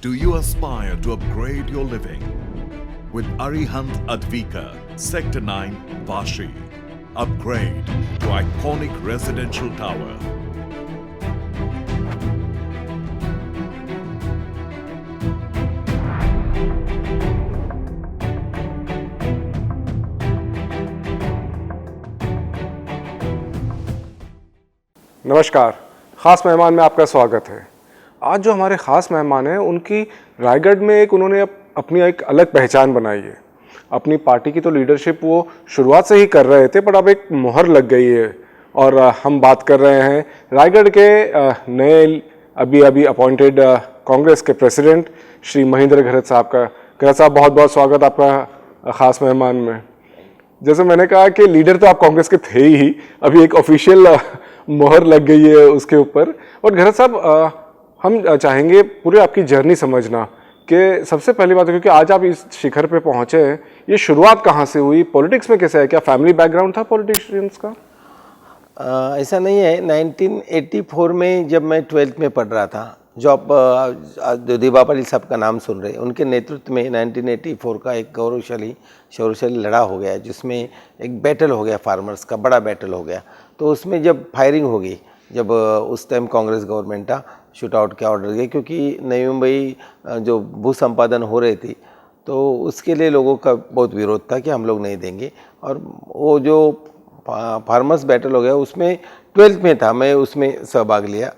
Do you aspire to upgrade your living? With Arihant Advika, Sector 9, Vashi. Upgrade to iconic residential tower. नमस्कार, ख़ास मेहमान में आपका स्वागत है। आज जो हमारे ख़ास मेहमान हैं उनकी रायगढ़ में उन्होंने अपनी एक अलग पहचान बनाई है। अपनी पार्टी की तो लीडरशिप वो शुरुआत से ही कर रहे थे, पर अब एक मोहर लग गई है। और हम बात कर रहे हैं रायगढ़ के नए अभी अपॉइंटेड कांग्रेस के प्रेसिडेंट श्री महेंद्र घरत साहब का। घरत साहब, बहुत बहुत स्वागत आपका ख़ास मेहमान में। जैसे मैंने कहा कि लीडर तो आप कांग्रेस के थे ही, अभी एक ऑफिशियल मोहर लग गई है उसके ऊपर। और घरत साहब, हम चाहेंगे पूरी आपकी जर्नी समझना कि सबसे पहली बात है, क्योंकि आज आप इस शिखर पे पहुंचे हैं, ये शुरुआत कहाँ से हुई, पॉलिटिक्स में कैसे है, क्या फैमिली बैकग्राउंड था पॉलिटिशियंस का? ऐसा नहीं है। 1984 में जब मैं 12th में पढ़ रहा था, जो आप दिबा पाटिल साहब का नाम सुन रहे हैं, उनके नेतृत्व में 1984 का एक शौर्यशाली लड़ा हो गया, जिसमें एक बैटल हो गया, फार्मर्स का बड़ा बैटल हो गया। तो उसमें जब फायरिंग हो गई, जब उस टाइम कांग्रेस गवर्नमेंट था, शूट आउट के ऑर्डर गए, क्योंकि नई मुंबई जो भू संपादन हो रही थी, तो उसके लिए लोगों का बहुत विरोध था कि हम लोग नहीं देंगे। और वो जो फार्मर्स बैटल हो गया, उसमें 12th में था, मैं उसमें सहभाग लिया।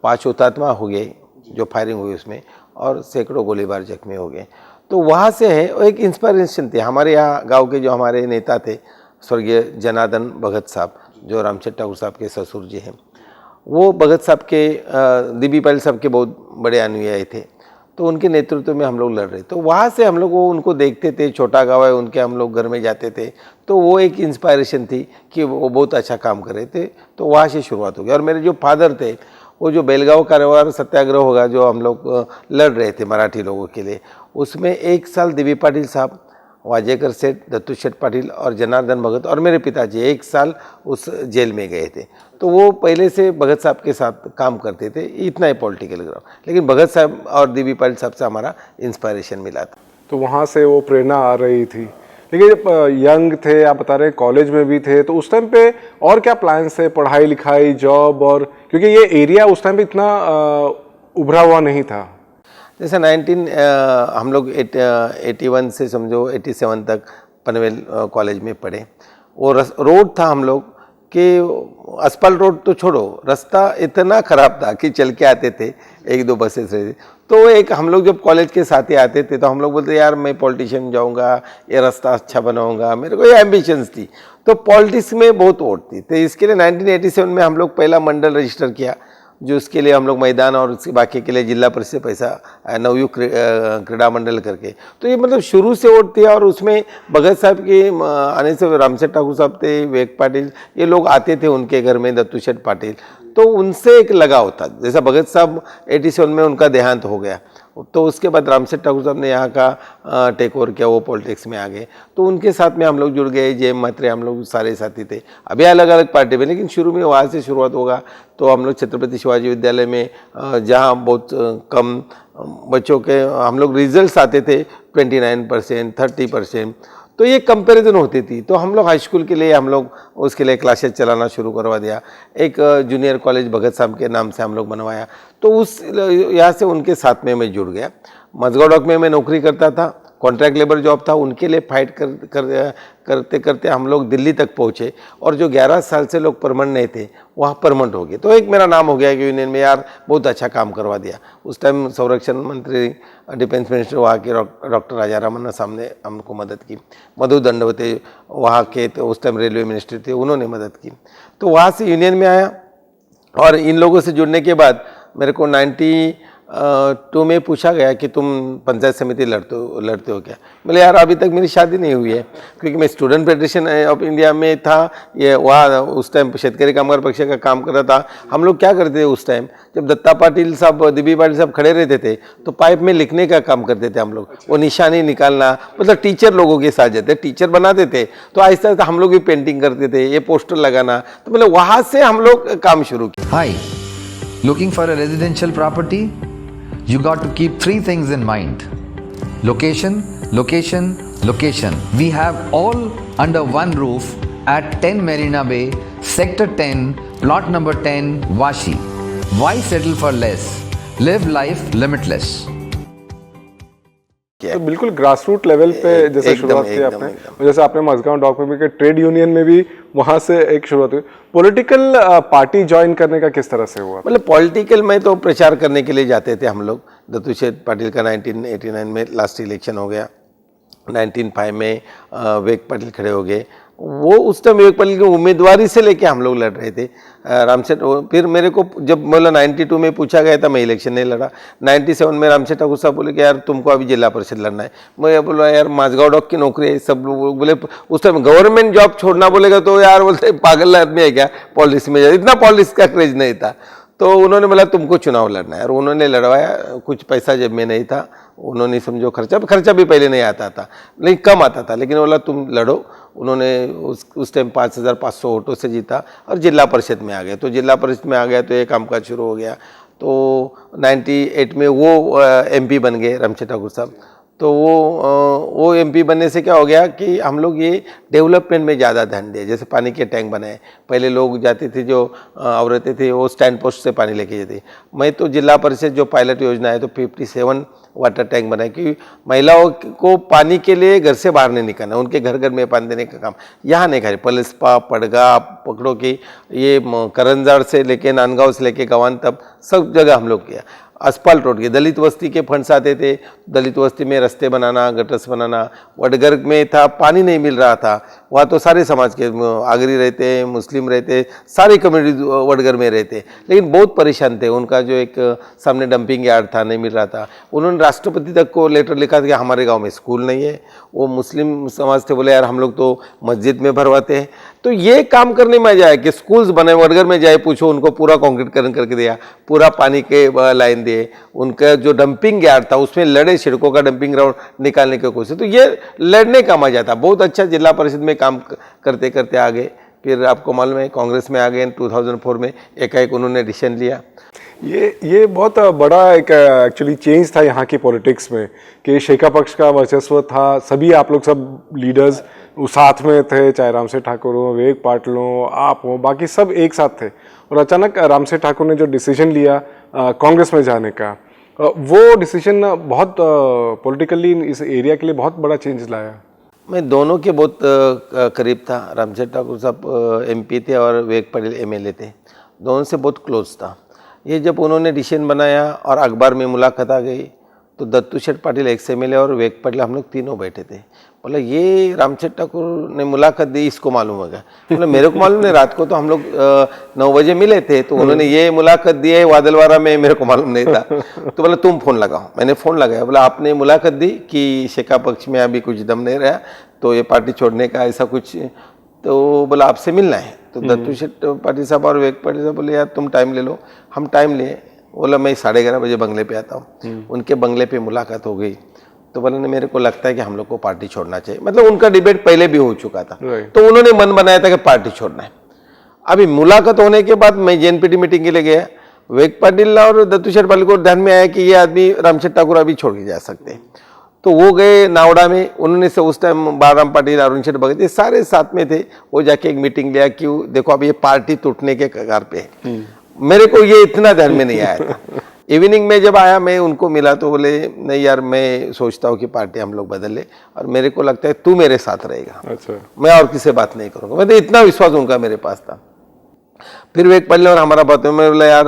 5 हुतात्मा हो गए जो फायरिंग हुई उसमें, और सैकड़ों गोलीबार जख्मी हो गए। तो वहाँ से है, एक इंस्पिरेशन थी। हमारे यहाँ गांव के जो हमारे नेता थे, स्वर्गीय जनार्दन भगत साहब, जो रामचंद्र ठाकुर साहब के ससुर जी हैं, वो भगत साहब के दिबी पाटिल साहब के बहुत बड़े अनुयायी थे। तो उनके नेतृत्व में हम लोग लड़ रहे। तो वहाँ से हम लोग वो उनको देखते थे, छोटा गाँव है, उनके हम लोग घर में जाते थे। तो वो एक इंस्पायरेशन थी कि वो बहुत अच्छा काम कर रहे थे। तो वहाँ से शुरुआत हो गई। और मेरे जो फादर थे, वो जो बेलगांव कारोबार सत्याग्रह होगा, जो हम लोग लड़ रहे थे मराठी लोगों के लिए, उसमें 1 साल दिबी पाटिल साहब, वाजेकर सेठ, दत्तू सेठ पाटिल और जनार्दन भगत और मेरे पिताजी 1 साल उस जेल में गए थे। तो वो पहले से भगत साहब के साथ काम करते थे, इतना ही पॉलिटिकल ग्राउंड। लेकिन भगत साहब और दिबी पाटिल साहब से हमारा इंस्पायरेशन मिला था। तो वहाँ से वो प्रेरणा आ रही थी। लेकिन जब यंग थे, आप बता रहे कॉलेज में भी थे, तो उस टाइम पे और क्या प्लान्स थे, पढ़ाई लिखाई, जॉब? और क्योंकि ये एरिया उस टाइम पे इतना उभरा हुआ नहीं था। जैसे हम लोग 81 से समझो 87 तक पनवेल कॉलेज में पढ़े। वो रोड था हम लोग कि अस्पताल रोड तो छोड़ो, रास्ता इतना ख़राब था कि चल के आते थे, 1-2 बसेस रहती। तो एक हम लोग जब कॉलेज के साथ ही आते थे, तो हम लोग बोलते यार मैं पॉलिटिशियन जाऊंगा, ये रास्ता अच्छा बनाऊंगा, मेरे को ये एम्बिशंस थी। तो पॉलिटिक्स में बहुत वोट थी। तो इसके लिए 1987 में हम लोग पहला मंडल रजिस्टर किया, जो उसके लिए हम लोग मैदान और उसके बाकी के लिए जिला परिषद पैसा नवयुग क्रीड़ा मंडल करके। तो ये मतलब शुरू से वोट थी। और उसमें भगत साहब के आने से रामचंद्र ठाकुर साहब थे, विवेक पाटिल, ये लोग आते थे उनके घर में, दत्तू सेठ पाटिल। तो उनसे एक लगाव था। जैसा भगत साहब 87 में उनका देहांत हो गया, तो उसके बाद रामचंद्र ठाकुर साहब ने यहाँ का टेक ओवर किया, वो पॉलिटिक्स में आ गए। तो उनके साथ में हम लोग जुड़ गए। जे मात्रे, हम लोग सारे साथी थे, अभी अलग अलग पार्टी में, लेकिन शुरू में वहाँ से शुरुआत होगा। तो हम लोग छत्रपति शिवाजी विद्यालय में, जहाँ बहुत कम बच्चों के हम लोग रिजल्ट्स आते थे, 29%, 30%, तो ये कंपैरिजन होती थी। तो हम लोग हाई स्कूल के लिए हम लोग उसके लिए क्लासेस चलाना शुरू करवा दिया। एक जूनियर कॉलेज भगत साहब के नाम से हम लोग बनवाया। तो उस यहाँ से उनके साथ में मैं जुड़ गया। मजगांव डॉक में मैं नौकरी करता था, कॉन्ट्रैक्ट लेबर जॉब था। उनके लिए फाइट करते करते हम लोग दिल्ली तक पहुँचे। और जो 11 साल से लोग परमानेंट नहीं थे, वहाँ परमानेंट हो गए। तो एक मेरा नाम हो गया कि यूनियन में यार बहुत अच्छा काम करवा दिया। उस टाइम संरक्षण मंत्री, डिफेंस मिनिस्टर वहाँ के डॉक्टर राजा रामन्ना साहब ने हमको मदद की। मधु दंडवते वहाँ के, तो उस टाइम रेलवे मिनिस्टर थे, उन्होंने मदद की। तो वहाँ से यूनियन में आया। और इन लोगों से जुड़ने के बाद मेरे को 92 में पूछा गया कि तुम पंचायत समिति लड़ते हो क्या? बोले यार अभी तक मेरी शादी नहीं हुई है, क्योंकि मैं स्टूडेंट फेडरेशन ऑफ इंडिया में था। ये वहाँ उस टाइम शेतकरी कामगार पक्ष का काम कर रहा था। हम लोग क्या करते थे उस टाइम, जब दत्ता पाटिल साहब, दिबी पाटिल साहब खड़े रहते थे, तो पाइप में लिखने का काम करते थे हम लोग। वो निशानी निकालना, मतलब टीचर लोगों के साथ जाते, टीचर बनाते थे। तो आहिस्ता आहिस्ता हम लोग भी पेंटिंग करते थे, ये पोस्टर लगाना। तो मतलब वहाँ से हम लोग काम शुरू किया। Hi, looking for a residential property? you got to keep three things in mind: location, location, location. We have all under one roof at 10 Marina Bay, Sector 10, plot number 10, Vashi. Why settle for less? Live life limitless. तो बिल्कुल grass root level पे जैसे शुरुआत की आपने, जैसे आपने Mazagaon dock में भी कि ट्रेड यूनियन में भी वहां से एक शुरुआत हुई, पॉलिटिकल पार्टी ज्वाइन करने का किस तरह से हुआ? मतलब पॉलिटिकल में तो प्रचार करने के लिए जाते थे हम लोग। दत्तू शेठ पाटिल का 1989 में लास्ट इलेक्शन हो गया, 1905 में विवेक पाटिल खड़े हो गए। वो उस टाइम विवेक पाटिल की उम्मीदवारी से लेके हम लोग लड़ रहे थे। रामसेठ, फिर मेरे को जब मतलब 92 में पूछा गया था, मैं इलेक्शन नहीं लड़ा। 97 में रामसेठ ठाकुर साहब बोले कि यार तुमको अभी जिला परिषद लड़ना है। मैं बोला यार माझगांव डॉक की नौकरी है, सब लोग बोले उस टाइम गवर्नमेंट जॉब छोड़ना बोलेगा तो यार बोलते पागल आदमी है क्या पॉलिटिक्स में, इतना पॉलिटिक्स का क्रेज नहीं था। तो उन्होंने बोला तुमको चुनाव लड़ना है, और उन्होंने लड़वाया। कुछ पैसा जब में नहीं था, उन्होंने समझो खर्चा भी पहले नहीं आता था, लेकिन कम आता था, लेकिन बोला तुम लड़ो। उन्होंने उस टाइम 5500 वोटों से जीता और जिला परिषद में आ गए। तो जिला परिषद में आ गया तो ये कामकाज शुरू हो गया। तो 98 में वो MP बन गए रामसेठ ठाकुर साहब। तो वो MP बनने से क्या हो गया कि हम लोग ये डेवलपमेंट में ज़्यादा ध्यान दिया। जैसे पानी के टैंक बनाए, पहले लोग जाते थे, जो औरतें थे वो स्टैंड पोस्ट से पानी लेके जाती। मैं तो जिला परिषद जो पायलट योजना है तो 57 वाटर टैंक बनाए, क्योंकि महिलाओं को पानी के लिए घर से बाहर नहीं निकलना, उनके घर घर में पानी देने का काम यहाँ नहीं करे। पलसपा, पड़गा, पकड़ो कि ये करंजाड़ से लेके नांदगांव से लेके गवान तक सब जगह हम लोग किया। अस्पताल रोड के दलित बस्ती के फंड्स आते थे, दलित बस्ती में रास्ते बनाना, गटर्स बनाना। वडगर में था, पानी नहीं मिल रहा था, वहाँ तो सारे समाज के आगरी रहते, मुस्लिम रहते, सारी कम्युनिटी वडगर में रहते, लेकिन बहुत परेशान थे। उनका जो एक सामने डंपिंग यार्ड था, नहीं मिल रहा था। उन्होंने राष्ट्रपति तक को लेटर लिखा था कि हमारे गाँव में स्कूल नहीं है। वो मुस्लिम समाज थे, बोले यार हम लोग तो मस्जिद में भरवाते हैं। तो ये काम करने में जाए कि स्कूल्स बने, वडगर में जाए पूछो, उनको पूरा कंक्रीटकरण करके दिया, पूरा पानी के लाइन दिए। उनका जो डंपिंग यार्ड था उसमें लड़े, सड़कों का डंपिंग ग्राउंड निकालने की कोशिश। तो ये लड़ने का मजा था। बहुत अच्छा जिला परिषद में काम करते करते आ गए। फिर आपको मालूम है कांग्रेस में आ गए 2004 में, एकाएक उन्होंने डिसीजन लिया। ये बहुत बड़ा एक एक्चुअली चेंज था यहाँ की पॉलिटिक्स में कि शेखा पक्ष का वर्चस्व था। सभी आप लोग सब लीडर्स साथ में थे, चाहे रामसेठ ठाकुर हो, विवेक पाटिल हो, आप हो, बाकी सब एक साथ थे। और अचानक रामसेठ ठाकुर ने जो डिसीजन लिया कांग्रेस में जाने का, वो डिसीजन बहुत पॉलिटिकली इस एरिया के लिए बहुत बड़ा चेंज लाया। मैं दोनों के बहुत करीब था। रामसेठ ठाकुर साहब MP थे और विवेक पाटिल MLA थे, दोनों से बहुत क्लोज था। ये जब उन्होंने डिसीजन बनाया और अखबार में मुलाकात आ गई, तो दत्तू शेठ पाटिल एक्स MLA और विवेक पाटिल हम लोग तीनों बैठे थे। बोला ये रामसेठ ठाकुर ने मुलाकात दी, इसको मालूम होगा। बोला मेरे को मालूम नहीं, रात को तो हम लोग 9 बजे मिले थे, तो उन्होंने ये मुलाकात दी है वादलवारा में, मेरे को मालूम नहीं था। तो बोला तुम फ़ोन लगाओ, मैंने फ़ोन लगाया। बोला आपने मुलाकात दी कि शेखा पक्ष में अभी कुछ दम नहीं रहा, तो ये पार्टी छोड़ने का ऐसा कुछ, तो बोला आपसे मिलना है। तो दत्तू शेठ पाटिल साहब और विवेक पाटिल साहब बोले यार तुम टाइम ले लो। हम टाइम लिए। बोला मैं 11:30 बजे बंगले पे आता हूँ। उनके बंगले पे मुलाकात हो गई। तो बोला मेरे को लगता है कि हम लोग को पार्टी छोड़ना चाहिए। मतलब उनका डिबेट पहले भी हो चुका था, तो उन्होंने मन बनाया था कि पार्टी छोड़ना है। अभी मुलाकात होने के बाद मैं JNPT मीटिंग के लिए गया। विवेक पाटिल और दत्तू शेठ पाटिल को ध्यान में आया कि ये आदमी रामसेठ ठाकुर अभी छोड़ के जा सकते हैं। तो वो गए नावड़ा में, उन्होंने से उस टाइम बालराम पाटिल, अरुण शेठ भगत, ये सारे साथ में थे। वो जाके एक मीटिंग लिया कि देखो अब ये पार्टी टूटने के कगार पे है। मेरे को ये इतना ध्यान में नहीं आया था। इवनिंग में जब आया मैं उनको मिला तो बोले नहीं यार मैं सोचता हूँ कि पार्टी हम लोग बदल ले, और मेरे को लगता है तू मेरे साथ रहेगा। अच्छा। मैं और किसी से बात नहीं करूँगा। मतलब इतना विश्वास उनका मेरे पास था। फिर विवेक पाटिल और हमारा बात हुआ। मैं बोला यार,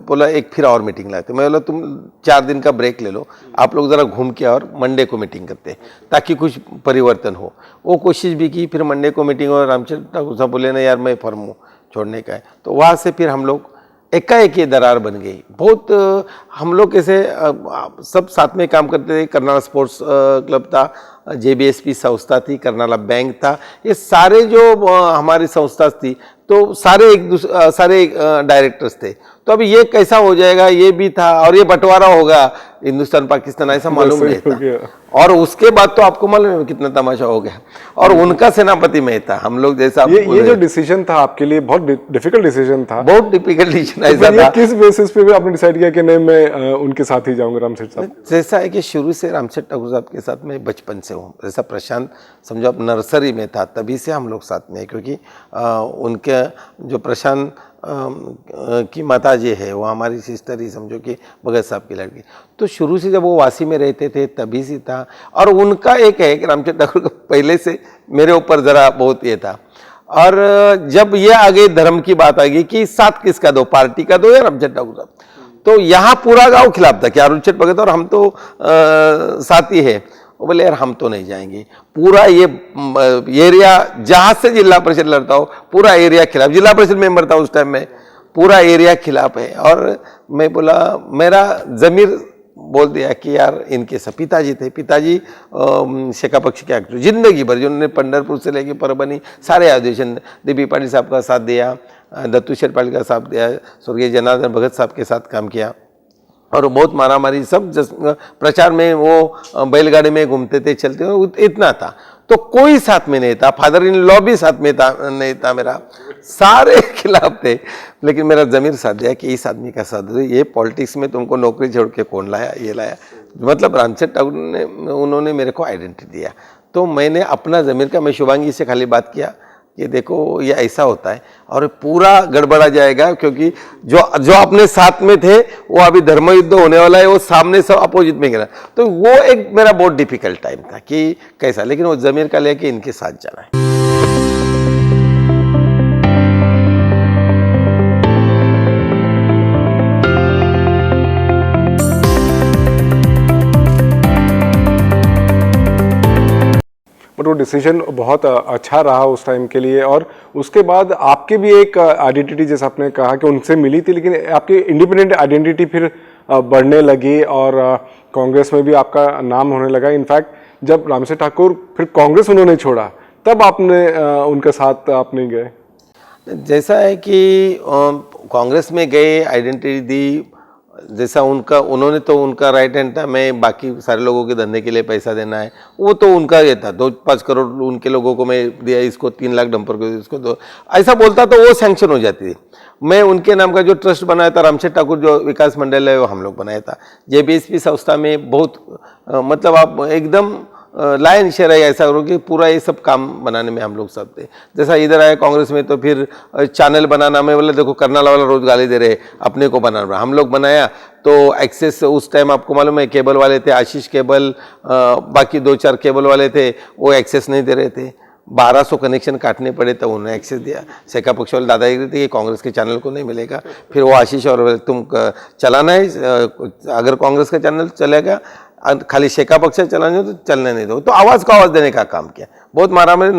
बोला एक फिर और मीटिंग लाते। मैं बोला तुम 4 दिन का ब्रेक ले लो, आप लोग ज़रा घूम के और मंडे को मीटिंग करते ताकि कुछ परिवर्तन हो। वो कोशिश भी की। फिर मंडे को मीटिंग और रामसेठ ठाकुर साहब बोले ना यार मैं फर्म हूँ, छोड़ने का है। तो वहाँ से फिर हम लोग एकाएक ये दरार बन गई। बहुत हम लोग कैसे सब साथ में काम करते थे। करनाला स्पोर्ट्स क्लब था, JBSP संस्था थी, करनाला बैंक था, ये सारे जो हमारी संस्था थी तो सारे डायरेक्टर्स थे। तो अभी ये कैसा हो जाएगा, ये भी था, और ये बंटवारा होगा हिंदुस्तान पाकिस्तान, ऐसा मालूम नहीं था। और उसके बाद तो आपको मालूम है कितना तमाशा हो गया। और उनका सेनापति मैं था, हम लोग जैसा ये जो डिसीजन था आपके लिए बहुत डिफिकल्ट डिसीजन था। बहुत डिफिकल्ट डिसीजन ऐसा था। किस बेसिस पे आपने डिसाइड किया कि नहीं मैं उनके साथ ही जाऊंगा, रामसेठ साहब? जैसा है कि शुरू से रामसेठ ठाकुर साहब के साथ मैं बचपन से हूँ। जैसा प्रशांत समझो आप नर्सरी में था तभी से हम लोग साथ में है, क्योंकि उनके जो प्रशांत की माता जी है वो हमारी सिस्टर ही समझो कि भगत साहब की लड़की। तो शुरू से जब वो वासी में रहते थे तभी से था। और उनका एक है कि रामचंद्र ठाकुर को पहले से मेरे ऊपर ज़रा बहुत ये था। और जब ये आगे धर्म की बात आ गई कि साथ किसका दो, पार्टी का दो या रामचंद्र ठाकुर साहब, तो यहाँ पूरा गांव खिलाफ था कि अरुण भगत और हम तो साथी है। वो बोले यार हम तो नहीं जाएंगे, पूरा ये एरिया जहाँ से जिला परिषद लड़ता हो पूरा एरिया खिलाफ, जिला परिषद मेंबर था उस टाइम में, पूरा एरिया खिलाफ है। और मैं बोला, मेरा ज़मीर बोल दिया कि यार इनके सब पिताजी थे, पिताजी शेका पक्ष के एक्टर जिंदगी भर, जिन्होंने पंढरपुर से लेके परभनी सारे अधिवेशन DB पाटिल साहब का साथ दिया, दत्तू शेठ पाटिल का साथ दिया, स्वर्गीय जनार्दन भगत साहब के साथ काम किया। और बहुत मारामारी सब प्रचार में वो बैलगाड़ी में घूमते थे, चलते थे, इतना था। तो कोई साथ में नहीं था, फादर इन लॉ भी साथ में था नहीं था, मेरा सारे खिलाफ थे। लेकिन मेरा ज़मीर साथ दिया कि इस आदमी का साथ दे, ये पॉलिटिक्स में तुमको नौकरी छोड़ के कौन लाया, ये लाया। मतलब रामसेठ ठाकुर ने उन्होंने मेरे को आइडेंटिटी दिया। तो मैंने अपना ज़मीर का, मैं शुभांगी से खाली बात किया, ये देखो ये ऐसा होता है और पूरा गड़बड़ा जाएगा, क्योंकि जो अपने साथ में थे वो अभी धर्म युद्ध होने वाला है, वो सामने सब अपोजिट में गिरा। तो वो एक मेरा बहुत डिफिकल्ट टाइम था कि कैसा, लेकिन वो ज़मीर का लेके इनके साथ जाना है। बट वो डिसीजन बहुत अच्छा रहा उस टाइम के लिए। और उसके बाद आपके भी एक आइडेंटिटी, जैसे आपने कहा कि उनसे मिली थी, लेकिन आपकी इंडिपेंडेंट आइडेंटिटी फिर बढ़ने लगी और कांग्रेस में भी आपका नाम होने लगा। इनफैक्ट जब रामसेठ ठाकुर फिर कांग्रेस उन्होंने छोड़ा तब आपने उनके साथ आप नहीं गए? जैसा है कि कांग्रेस में गए, आइडेंटिटी दी, जैसा उन्होंने तो उनका राइट हैंड था, मैं बाकी सारे लोगों के धंधे के लिए पैसा देना है वो तो उनका ये था। 2-5 करोड़ उनके लोगों को मैं दिया, इसको 3 लाख डंपर को इसको दो, ऐसा बोलता तो वो सैंक्शन हो जाती थी। मैं उनके नाम का जो ट्रस्ट बनाया था, रामसेठ ठाकुर जो विकास मंडल है वो हम लोग बनाया था। JBSP संस्था में बहुत मतलब आप एकदम लायन शेयर है, ऐसा करो कि पूरा ये सब काम बनाने में हम लोग सब थे। जैसा इधर आए कांग्रेस में तो फिर चैनल बनाना, मैं बोला देखो करनाल वाला रोज गाली दे रहे, अपने को बनाना, हम लोग बनाया। तो एक्सेस उस टाइम आपको मालूम है केबल वाले थे, आशीष केबल, बाकी 2-4 केबल वाले थे, वो एक्सेस नहीं दे रहे थे। 1200 कनेक्शन काटने पड़े तो उन्होंने एक्सेस दिया। शेखा पक्ष वाले दादागिरी थी कि कांग्रेस के चैनल को नहीं मिलेगा। फिर वो आशीष और तुम चलाना है, अगर कांग्रेस का चैनल चलेगा, खाली शेखा पक्ष चलाने तो चलने नहीं दो। तो आवाज़ को आवाज़ देने का काम किया। बहुत मारामारी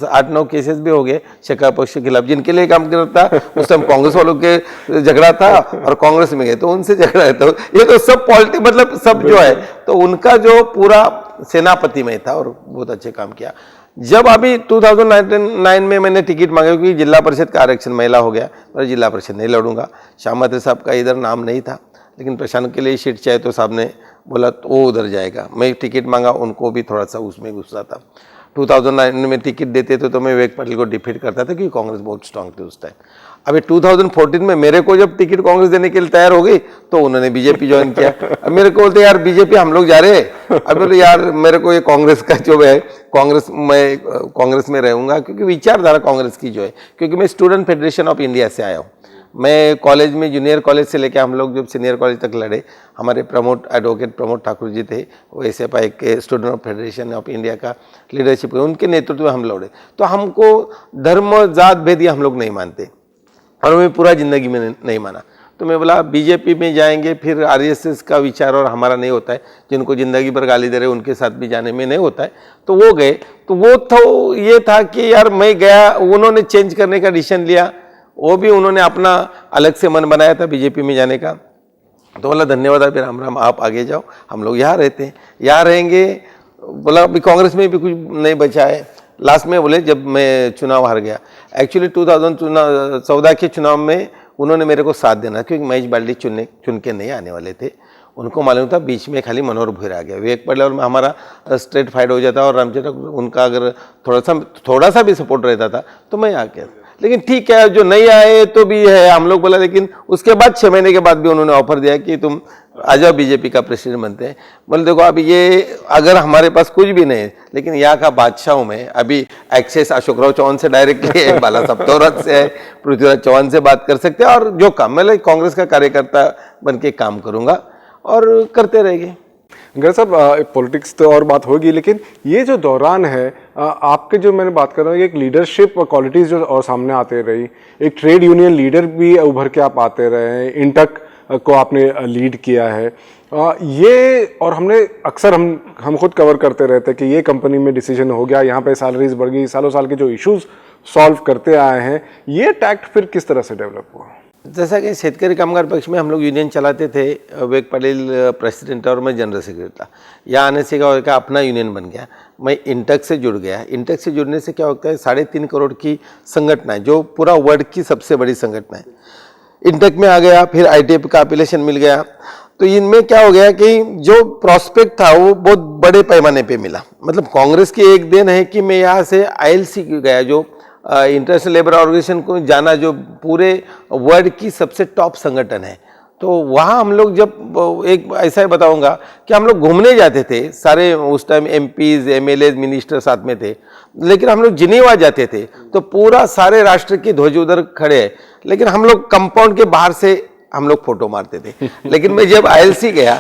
8-9 केसेस भी हो गए शेखा पक्ष के खिलाफ, जिनके लिए काम करता उस टाइम कांग्रेस वालों के झगड़ा था और कांग्रेस में गए तो उनसे झगड़ा है। तो ये तो सब पॉलिटिक्स मतलब सब जो है, तो उनका जो पूरा सेनापति में था और बहुत अच्छे काम किया। जब अभी 2009 में मैंने टिकट मांगा, क्योंकि जिला परिषद का आरक्षण महिला हो गया, पर जिला परिषद नहीं लड़ूंगा। श्याम मात्रे साहब का इधर नाम नहीं था, लेकिन प्रशांत के लिए सीट चाहिए तो साहब ने बोला तो वो उधर जाएगा। मैं टिकट मांगा, उनको भी थोड़ा सा उसमें गुस्सा था। 2009 में टिकट देते थे तो मैं विवेक पाटिल को डिफीट करता था, क्योंकि कांग्रेस बहुत स्ट्रांग थी उस टाइम। अभी 2014 में मेरे को जब टिकट कांग्रेस देने के लिए तैयार हो गई तो उन्होंने बीजेपी ज्वाइन किया। अब मेरे को बोलते यार बीजेपी हम लोग जा रहे हैं। अब बोले यार मेरे को ये कांग्रेस का जो है, मैं कांग्रेस में रहूँगा, क्योंकि विचारधारा कांग्रेस की जो है, क्योंकि मैं स्टूडेंट फेडरेशन ऑफ इंडिया से आया हूँ। मैं कॉलेज में जूनियर कॉलेज से लेकर हम लोग जब सीनियर कॉलेज तक लड़े, हमारे एडवोकेट प्रमोद ठाकुर जी थे, वो SFI के student of federation of India का लीडरशिप, उनके नेतृत्व में हम लड़े। तो हमको धर्म जात भेद हम लोग नहीं मानते, और मैं पूरा ज़िंदगी में नहीं माना। तो मैं बोला बीजेपी में जाएंगे, फिर RSS का विचार और हमारा नहीं होता है, जिनको ज़िंदगी भर गाली दे रहे उनके साथ भी जाने में नहीं होता है। तो वो गए, तो वो तो ये था कि यार मैं गया, उन्होंने चेंज करने का डिसीजन लिया, वो भी उन्होंने अपना अलग से मन बनाया था बीजेपी में जाने का। तो बोला धन्यवाद अभी राम राम, आप आगे जाओ, हम लोग यहाँ रहते हैं, यहाँ रहेंगे। बोला अभी कांग्रेस में भी कुछ नहीं बचा है, लास्ट में बोले जब मैं चुनाव हार गया। एक्चुअली 2014 के चुनाव में उन्होंने मेरे को साथ देना, क्योंकि महेश बाल्डी चुन के नहीं आने वाले थे। उनको मालूम था बीच में खाली मनोहर भूरा आ गया, विवेक पटेल और हमारा स्ट्रेट फाइट हो जाता और रामचंद्र उनका अगर थोड़ा सा भी सपोर्ट रहता था तो मैं आ गया। लेकिन ठीक है, जो नहीं आए तो भी है, हम लोग बोला। लेकिन उसके बाद 6 महीने के बाद भी उन्होंने ऑफर दिया कि तुम आ जाओ बीजेपी का प्रेसिडेंट बनते हैं। बोले देखो अभी ये अगर हमारे पास कुछ भी नहीं है, लेकिन यहाँ का बादशाह हूँ मैं। अभी एक्सेस अशोक राव चौहान से डायरेक्टली है, बाला साहब तोरत से है, पृथ्वीराज चौहान से बात कर सकते हैं। और जो काम मैं कांग्रेस का कार्यकर्ता बन के काम करूँगा और करते रहेंगे। गौर साहब, पॉलिटिक्स तो और बात होगी, लेकिन ये जो दौरान है आपके, जो मैंने बात कर रहा हूँ, एक लीडरशिप क्वालिटीज़ जो और सामने आते रही, एक ट्रेड यूनियन लीडर भी उभर के आप आते रहे हैं, इंटक को आपने लीड किया है। ये और हमने अक्सर हम खुद कवर करते रहते हैं कि ये कंपनी में डिसीजन हो गया, यहाँ पे सैलरीज बढ़ गई, सालों साल के जो इश्यूज सॉल्व करते आए हैं, ये टैक्ट फिर किस तरह से डेवलप हुआ? जैसा कि शेतकरी कामगार पक्ष में हम लोग यूनियन चलाते थे, विवेक पटेल प्रेसिडेंट और मैं जनरल सेक्रेटरी था। यहाँ आने से क्या होगा, अपना यूनियन बन गया, मैं इंटक से जुड़ गया। इंटक से जुड़ने से क्या होता है, 3.5 करोड़ की संगठन है, जो पूरा वर्ल्ड की सबसे बड़ी संगठन है। इंटक में आ गया, फिर ITF का एप्लीकेशन मिल गया। तो इनमें क्या हो गया कि जो प्रॉस्पेक्ट था वो बहुत बड़े पैमाने पे मिला। मतलब कांग्रेस की एक देन है कि मैं यहाँ से ILC गया, जो इंटरनेशनल लेबर ऑर्गेनाइजेशन को जाना, जो पूरे वर्ल्ड की सबसे टॉप संगठन है। तो वहाँ हम लोग जब एक ऐसा ही बताऊंगा कि हम लोग घूमने जाते थे सारे, उस टाइम MPs MLAs मिनिस्टर साथ में थे, लेकिन हम लोग जिनेवा जाते थे तो पूरा सारे राष्ट्र की ध्वज उधर खड़े है, लेकिन हम लोग कंपाउंड के बाहर से हम लोग फोटो मारते थे। लेकिन मैं जब ILC गया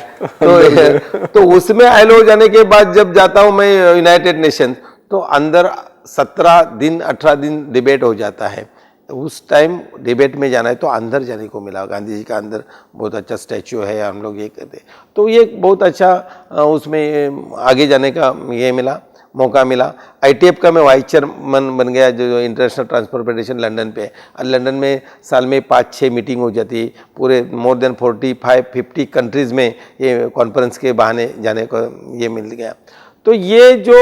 तो उसमें ILO जाने के बाद जब जाता हूँ मैं यूनाइटेड नेशन, तो अंदर 17 दिन 18 दिन डिबेट हो जाता है। उस टाइम डिबेट में जाना है तो अंदर जाने को मिला, गांधी जी का अंदर बहुत अच्छा स्टैचू है, हम लोग ये कहते। तो ये बहुत अच्छा उसमें आगे जाने का ये मिला, मौका मिला। ITF का मैं वाइस चेयरमैन बन गया, जो इंटरनेशनल ट्रांसपोर्ट फेडरेशन लंदन पे। और लंदन में साल में 5-6 मीटिंग हो जाती, पूरे मोर देन 45-50 कंट्रीज़ में ये कॉन्फ्रेंस के बहाने जाने को ये मिल गया। तो ये जो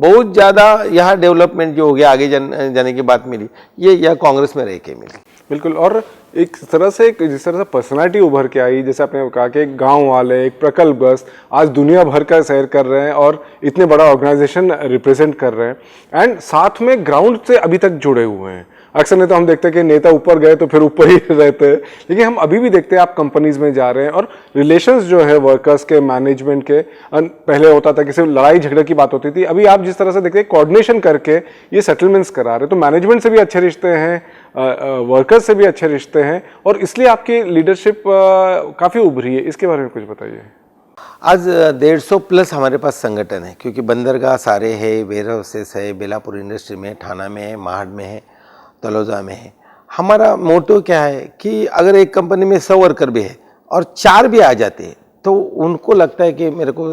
बहुत ज़्यादा यहाँ डेवलपमेंट जो हो गया, आगे जाने की बात मिली, ये यह कांग्रेस में रह के मिली। बिल्कुल। और एक तरह से जिस तरह से पर्सनालिटी उभर के आई, जैसे आपने कहा कि एक गांव वाले, एक प्रकल्पग्रस्त आज दुनिया भर का सैर कर रहे हैं और इतने बड़ा ऑर्गेनाइजेशन रिप्रेजेंट कर रहे हैं, एंड साथ में ग्राउंड से अभी तक जुड़े हुए हैं। अक्सर नहीं तो हम देखते हैं कि नेता ऊपर गए तो फिर ऊपर ही रहते हैं, लेकिन हम अभी भी देखते हैं आप कंपनीज में जा रहे हैं और रिलेशंस जो है वर्कर्स के, मैनेजमेंट के, पहले होता था कि सिर्फ लड़ाई झगड़े की बात होती थी, अभी आप जिस तरह से देखते हैं कोऑर्डिनेशन करके ये सेटलमेंट्स करा रहे हैं, तो मैनेजमेंट से भी अच्छे रिश्ते हैं, वर्कर्स से भी अच्छे रिश्ते हैं, और इसलिए आपकी लीडरशिप काफ़ी उभरी है। इसके बारे में कुछ बताइए। आज 150+ हमारे पास संगठन है, क्योंकि बंदरगाह सारे है, वेयर हाउसेस है, बेलापुर इंडस्ट्री में, ठाणा में है, महाड में है, तलोजा में है। हमारा मोटो क्या है कि अगर एक कंपनी में 100 वर्कर भी है और 4 भी आ जाते हैं तो उनको लगता है कि मेरे को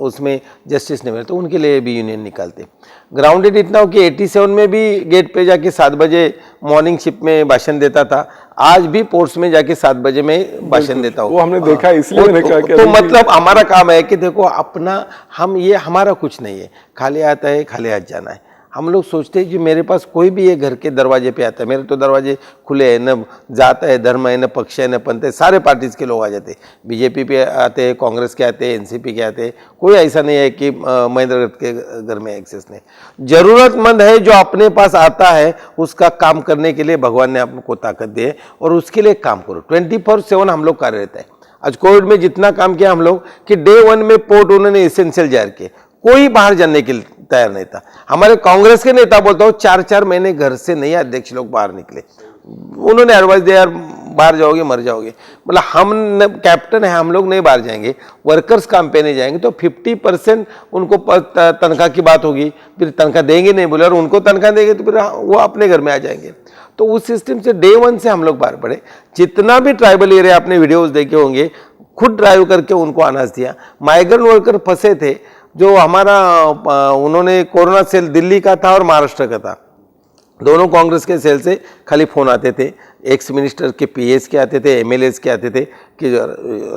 उसमें जस्टिस नहीं मिला, तो उनके लिए भी यूनियन निकालते। ग्राउंडेड इतना हो कि 87 में भी गेट पे जाके 7 बजे मॉर्निंग शिफ्ट में भाषण देता था, आज भी पोर्ट्स में जाके 7 बजे में भाषण देता हूँ। वो हमने देखा, इसलिए मैंने कहा कि तो मतलब हमारा काम है कि देखो अपना, हम ये हमारा कुछ नहीं है, खाली आता है खाली हाथ जाना है। हम लोग सोचते हैं कि मेरे पास कोई भी ये घर के दरवाजे पे आता है, मेरे तो दरवाजे खुले हैं, न जाता है धर्म है, न पक्ष है, न पंथ है, सारे पार्टीज़ के लोग आ जाते हैं। बीजेपी पे आते हैं, कांग्रेस के आते हैं, एनसीपी के आते हैं, कोई ऐसा नहीं है कि महेंद्र के घर में एक्सेस नहीं। ज़रूरतमंद है जो अपने पास आता है, उसका काम करने के लिए भगवान ने आपको ताकत दी है और उसके लिए काम करो। 24/7 हम लोग कार्य रहता है। आज कोविड में जितना काम किया हम लोग कि डे 1 में पोर्ट उन्होंने इसेंशियल जाहिर किए, कोई बाहर जाने के लिए तैयार नहीं था। हमारे कांग्रेस के नेता बोलता हूँ 4-4 महीने घर से नहीं अध्यक्ष लोग बाहर निकले, उन्होंने एडवाइस दिया यार बाहर जाओगे मर जाओगे। मतलब हम कैप्टन है, हम लोग नहीं बाहर जाएंगे, वर्कर्स काम पे नहीं जाएंगे, तो 50% उनको तनख्वाह की बात होगी, फिर तनख्वाह देंगे नहीं बोले, और उनको तनख्वाह देंगे तो फिर वो अपने घर में आ जाएंगे। तो उस सिस्टम से डे 1 से हम लोग बाहर पड़े। जितना भी ट्राइबल एरिया आपने वीडियोज देखे होंगे, खुद ड्राइव करके उनको अनाज दिया। माइग्रेंट वर्कर फंसे थे, जो हमारा उन्होंने कोरोना सेल दिल्ली का था और महाराष्ट्र का था, दोनों कांग्रेस के सेल से खाली फ़ोन आते थे, एक्स मिनिस्टर के पीएस के आते थे, एमएलएस के आते थे कि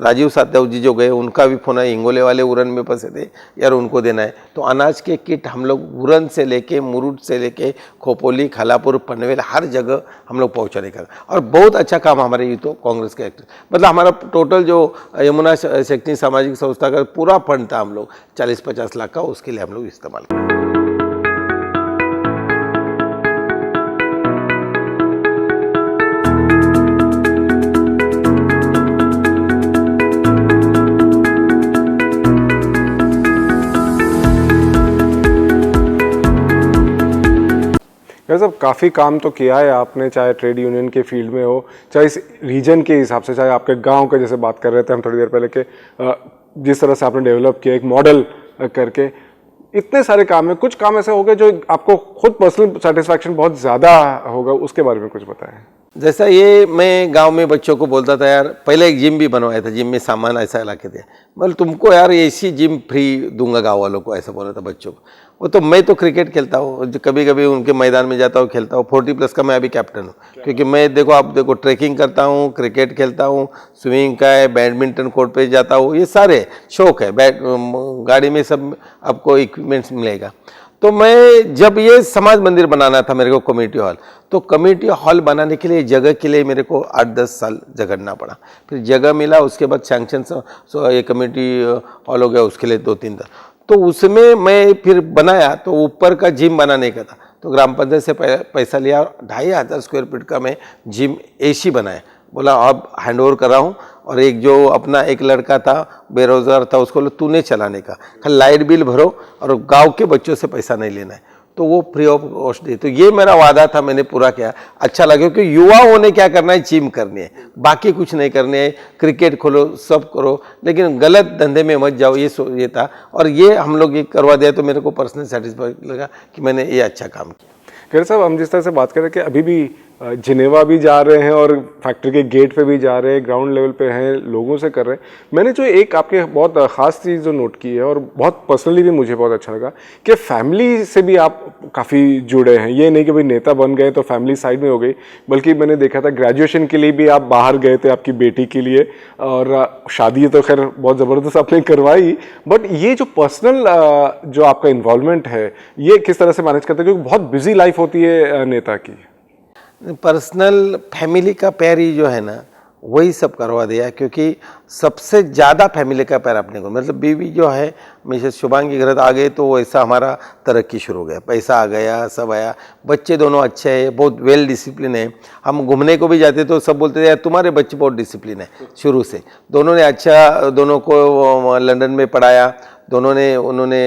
राजीव सातव जी जो गए उनका भी फ़ोन है, हिंगोले वाले उरन में फंसे थे यार उनको देना है। तो अनाज के किट हम लोग उरन से लेके मुरुड से लेके खोपोली, खालापुर, पनवेल हर जगह हम लोग पहुँचाने का, और बहुत अच्छा काम हमारे यूथ कांग्रेस के एक्टर, मतलब हमारा टोटल जो यमुना शक्ति सामाजिक संस्था का पूरा फंड था हम लोग 40-50 लाख का, उसके लिए हम लोग इस्तेमाल किया। यार साहब काफ़ी काम तो किया है आपने, चाहे ट्रेड यूनियन के फील्ड में हो, चाहे इस रीजन के हिसाब से, चाहे आपके गांव के, जैसे बात कर रहे थे हम थोड़ी देर पहले के जिस तरह से आपने डेवलप किया एक मॉडल करके, इतने सारे काम है। कुछ काम ऐसे हो गए जो आपको खुद पर्सनल सेटिस्फैक्शन बहुत ज़्यादा होगा, उसके बारे में कुछ बताएं। जैसा ये मैं गांव में बच्चों को बोलता था यार, पहले एक जिम भी बनवाया था, जिम में सामान ऐसा ला के दिया, मतलब तुमको यार ऐसी जिम फ्री दूंगा गांव वालों को, ऐसा बोला था बच्चों को। वो तो मैं तो क्रिकेट खेलता हूँ, कभी कभी उनके मैदान में जाता हूँ, खेलता हूँ, 40+ का मैं अभी कैप्टन हूँ, क्योंकि मैं देखो आप देखो ट्रैकिंग करता हूँ, क्रिकेट खेलता हूँ, स्विमिंग का है, बैडमिंटन कोर्ट पे जाता हूँ, ये सारे शौक है। गाड़ी में सब आपको इक्विपमेंट्स मिलेगा। तो मैं जब ये समाज मंदिर बनाना था मेरे को कम्युनिटी हॉल, तो कम्युनिटी हॉल बनाने के लिए जगह के लिए मेरे को 8-10 साल झगड़ना पड़ा, फिर जगह मिला, उसके बाद सैंक्शन ये कम्युनिटी हॉल हो गया, उसके लिए 2-3 साल। तो उसमें मैं फिर बनाया, तो ऊपर का जिम बनाने का था, तो ग्राम पंचायत से पैसा लिया, 2500 स्क्वायर फीट का मैं जिम एसी बनाया, बोला अब हैंड ओवर कर रहा हूँ। और एक जो अपना एक लड़का था बेरोजगार था, उसको बोला तूने चलाने का, खाली लाइट बिल भरो और गांव के बच्चों से पैसा नहीं लेना है, तो वो फ्री ऑफ कॉस्ट दे। तो ये मेरा वादा था, मैंने पूरा किया। अच्छा लगा क्योंकि युवा होने क्या करना है, जिम करनी है, बाकी कुछ नहीं करनी है, क्रिकेट खोलो सब करो, लेकिन गलत धंधे में मत जाओ, ये था। और ये हम लोग ये करवा दिया, तो मेरे को पर्सनल सेटिस्फाई लगा कि मैंने ये अच्छा काम किया। खैर साहब, हम जिस तरह से बात कर रहे हैं कि अभी भी जिनेवा भी जा रहे हैं और फैक्ट्री के गेट पे भी जा रहे हैं, ग्राउंड लेवल पे हैं, लोगों से कर रहे हैं। मैंने जो एक आपके बहुत ख़ास चीज़ जो नोट की है और बहुत पर्सनली भी मुझे बहुत अच्छा लगा कि फैमिली से भी आप काफ़ी जुड़े हैं। ये नहीं कि भाई नेता बन गए तो फैमिली साइड में हो गई, बल्कि मैंने देखा था ग्रेजुएशन के लिए भी आप बाहर गए थे आपकी बेटी के लिए, और शादी तो खैर बहुत ज़बरदस्त आपने करवाई, बट ये जो पर्सनल जो आपका इन्वॉल्वमेंट है, ये किस तरह से मैनेज करते हैं, क्योंकि बहुत बिजी लाइफ होती है नेता की। पर्सनल फैमिली का प्यार ही जो है ना, वही सब करवा दिया, क्योंकि सबसे ज़्यादा फैमिली का प्यार अपने को, मतलब बीवी जो है मिसेस शुभांगी घर आ गए तो वैसा हमारा तरक्की शुरू हो गया, पैसा आ गया, सब आया, बच्चे दोनों अच्छे हैं, बहुत वेल डिसिप्लिन है। हम घूमने को भी जाते तो सब बोलते थे यार तुम्हारे बच्चे बहुत डिसिप्लिन है शुरू से। दोनों ने अच्छा, दोनों को लंदन में पढ़ाया, उन्होंने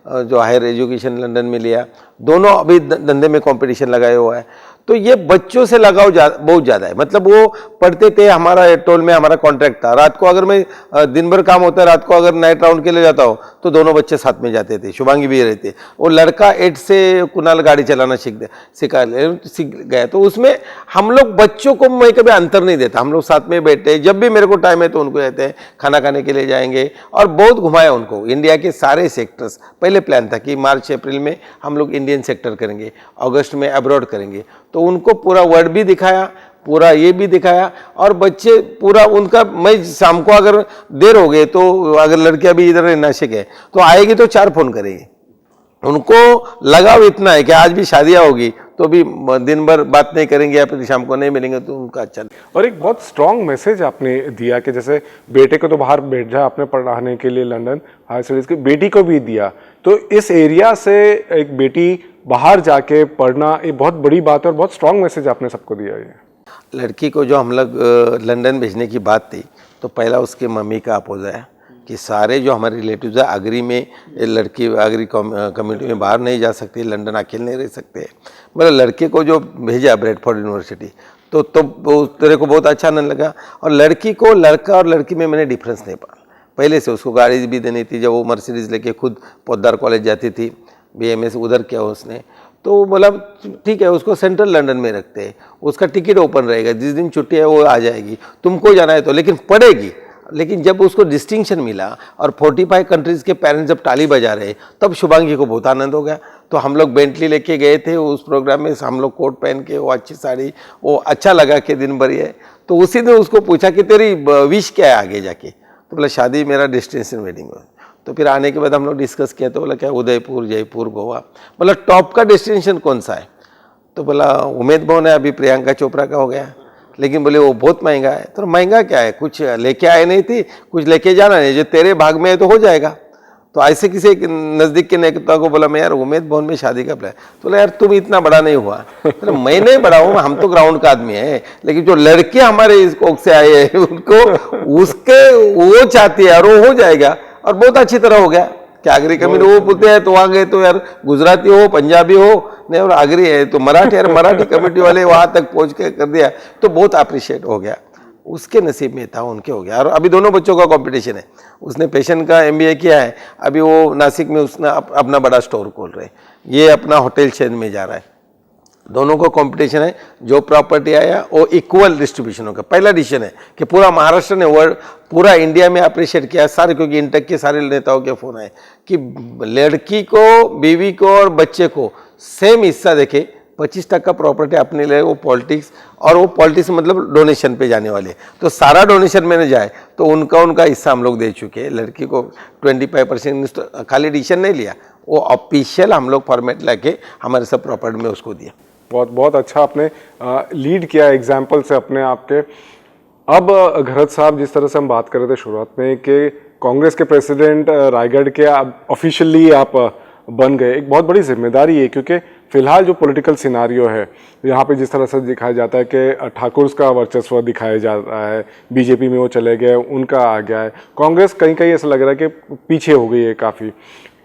जो हायर एजुकेशन लंदन में लिया, दोनों अभी धंधे में कंपटीशन लगाए हुआ है। तो ये बच्चों से लगाव बहुत ज़्यादा है, मतलब वो पढ़ते थे, हमारा टोल में हमारा कॉन्ट्रैक्ट था, रात को अगर मैं दिन भर काम होता है, रात को अगर नाइट राउंड के लिए जाता हूँ तो दोनों बच्चे साथ में जाते थे, शुभांगी भी रहते। वो लड़का 8 से कुणाल गाड़ी चलाना सीख गया, तो उसमें हम लोग बच्चों को मैं कभी अंतर नहीं देता, हम लोग साथ में बैठे, जब भी मेरे को टाइम है तो उनको कहते हैं खाना खाने के लिए जाएंगे, और बहुत घुमाया उनको इंडिया के सारे सेक्टर्स। पहले प्लान था कि मार्च अप्रैल में हम लोग इंडियन सेक्टर करेंगे, अगस्त में अब्रॉड करेंगे, तो उनको पूरा वर्ल्ड भी दिखाया, पूरा ये भी दिखाया, और बच्चे पूरा उनका, मैं शाम को अगर देर हो गए तो अगर लड़कियां भी इधर नासिक है तो आएगी तो 4 फोन करेगी, उनको लगाव इतना है कि आज भी शादियां होगी तो भी दिन भर बात नहीं करेंगे या फिर शाम को नहीं मिलेंगे, तो उनका अच्छा। और एक बहुत स्ट्रॉन्ग मैसेज आपने दिया कि जैसे बेटे को तो बाहर भेजा आपने पढ़ाने के लिए लंदन हायर स्टडीज की, बेटी को भी दिया, तो इस एरिया से एक बेटी बाहर जाके पढ़ना ये बहुत बड़ी बात है और बहुत स्ट्रॉन्ग मैसेज आपने सबको दिया है। लड़की को जो हम लोग लंदन भेजने की बात थी, तो पहला उसके मम्मी का अपोज आया कि सारे जो हमारे रिलेटिव्स है अग्री में, लड़की अग्री कम्युनिटी में बाहर नहीं जा सकती, लंदन अकेले नहीं रह सकते। मतलब लड़के को जो भेजा ब्रैडफोर्ड यूनिवर्सिटी, तो तेरे को बहुत अच्छा नहीं लगा। और लड़की को, लड़का और लड़की में मैंने डिफरेंस नहीं पाया, पहले से उसको गाड़ी भी देनी थी, जब वो मर्सिडीज़ लेके खुद पोद्दार कॉलेज जाती थी, BMS उधर किया उसने, तो बोला ठीक है उसको सेंट्रल लंदन में रखते हैं, उसका टिकट ओपन रहेगा, जिस दिन छुट्टी है वो आ जाएगी, तुमको जाना है तो, लेकिन पढ़ेगी। लेकिन जब उसको डिस्टिंक्शन मिला और 45 कंट्रीज़ के पेरेंट्स जब ताली बजा रहे तब शुभांगी को बहुत आनंद हो गया। तो हम लोग बेंटली लेके गए थे उस प्रोग्राम में, हम लोग कोट पहन के, वो अच्छी साड़ी, वो अच्छा लगा कि दिन भर ये। तो उसी ने उसको पूछा कि तेरी विश क्या है आगे जाके, तो बोला शादी मेरा डेस्टिनेशन वेडिंग है। तो फिर आने के बाद हम लोग डिस्कस किया, तो बोला क्या उदयपुर, जयपुर, गोवा। बोला टॉप का डेस्टिनेशन कौन सा है, तो बोला उम्मेद भवन है, अभी प्रियंका चोपड़ा का हो गया, लेकिन बोले वो बहुत महंगा है। तो महंगा क्या है, कुछ लेके आए नहीं थी, कुछ लेके जाना नहीं, जो तेरे भाग में है तो हो जाएगा। तो ऐसे किसी नज़दीक के नेता को बोला मैं यार उम्मेद भवन में शादी का प्लान, तो बोला यार तुम इतना बड़ा नहीं हुआ। तो मैं नहीं बड़ा हूँ, हम तो ग्राउंड का आदमी है, लेकिन जो लड़के हमारे इस कोक से आए हैं उनको उसके वो चाहती है और वो हो जाएगा, और बहुत अच्छी तरह हो गया। कि आगरी कम्युनिटी वो बोलते हैं तो वहाँ गए तो यार गुजराती हो, पंजाबी हो, नहीं और आगरी है तो मराठी, यार मराठी कम्युनिटी वाले वहाँ तक पहुँच के कर दिया, तो बहुत अप्रिशिएट हो गया। उसके नसीब में था, उनके हो गया। और अभी दोनों बच्चों का कंपटीशन है, उसने फैशन का MBA किया है, अभी वो नासिक में उसने अपना बड़ा स्टोर खोल रहे हैं, ये अपना होटल चेन में जा रहा है। दोनों को कंपटीशन है, जो प्रॉपर्टी आया वो इक्वल डिस्ट्रीब्यूशन होगा। पहला डिसीजन है कि पूरा महाराष्ट्र ने वर्ल्ड पूरा इंडिया में अप्रिशिएट किया सारे, क्योंकि इंटक के सारे नेताओं के फोन आए कि लड़की को, बीवी को और बच्चे को सेम हिस्सा देखे, 25% प्रॉपर्टी अपने लिए, वो पॉलिटिक्स, और वो पॉलिटिक्स मतलब डोनेशन पे जाने वाले, तो सारा डोनेशन में न जाए, तो उनका हिस्सा हम लोग दे चुके हैं। लड़की को 25% खाली डिसीजन नहीं लिया, वो ऑफिशियल हम लोग फॉर्मेट लेके हमारे सब प्रॉपर्टी में उसको दिया। बहुत बहुत अच्छा आपने लीड किया एग्जाम्पल से अपने आप के। अब घरत साहब, जिस तरह से हम बात कर रहे थे शुरुआत में कि कांग्रेस के प्रेसिडेंट रायगढ़ के ऑफिशियली आप बन गए, एक बहुत बड़ी जिम्मेदारी है, क्योंकि फिलहाल जो पॉलिटिकल सिनारियो है यहाँ पे जिस तरह से दिखाया जाता है कि ठाकुर का वर्चस्व दिखाया जा रहा है, बीजेपी में वो चले गए, उनका आ गया है, कांग्रेस कहीं कहीं ऐसा लग रहा है कि पीछे हो गई है काफ़ी।